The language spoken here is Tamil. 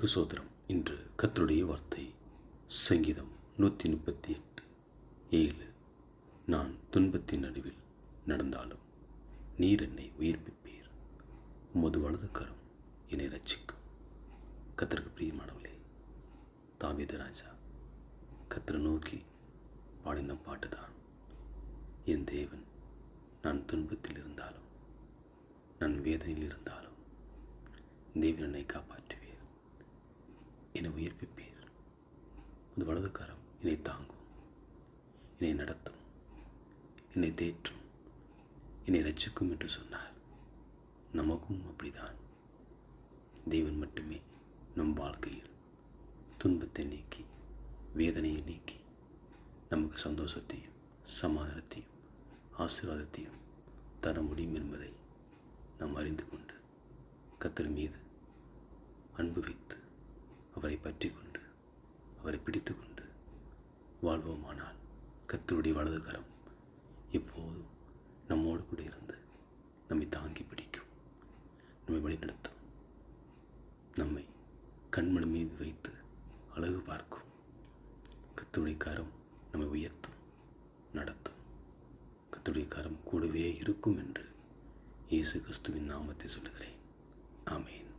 கர்த்தருக்கு சோத்திரம். இன்று கர்த்தருடைய வார்த்தை சங்கீதம் 138:7. நான் துன்பத்தின் நடுவில் நடந்தாலும் நீர் என்னை உயிர்ப்பிப்பீர், உமது வலது கரம் என்னை ரட்சிக்கும். கர்த்தருக்கு பிரியமானவர்களே, தாவீது ராஜா கர்த்தரை நோக்கி பாடின பாட்டுதான், என் தேவன் நான் துன்பத்தில் இருந்தாலும் நான் வேதனையில் இருந்தாலும் தேவன் என்னை காப்பாற்றுவீர், என்னை உயிர்ப்பிப்பீர், உமது வலது கரம் என்னை தாங்கும், என்னை நடத்தும், என்னை தேற்றும், என்னை ரட்சிக்கும் என்று சொன்னார். நமக்கும் அப்படிதான். தேவன் மட்டுமே நம் வாழ்க்கையில் துன்பத்தை நீக்கி வேதனையை நீக்கி நமக்கு சந்தோஷத்தையும் சமாதானத்தையும் ஆசீர்வாதத்தையும் தர முடியும் என்பதை நாம் அறிந்து கொண்டு கர்த்தர் மீது அன்பு வைத்து அவரை பற்றி கொண்டு அவரை பிடித்து கொண்டு வாழ்வோமானால் கர்த்தருடைய வலது கரம் எப்போதும் நம்மோடு கூட இருந்து நம்மை தாங்கி பிடிக்கும், நம்மை வழிநடத்தும், நம்மை கண்மணி மீது வைத்து அழகு பார்க்கும். கர்த்தருடைய கரம் நம்மை உயர்த்தும், நடத்தும். கர்த்தருடைய கரம் கூடவே இருக்கும் என்று இயேசு கிறிஸ்துவின் நாமத்தை சொல்லுகிறேன். ஆமென்.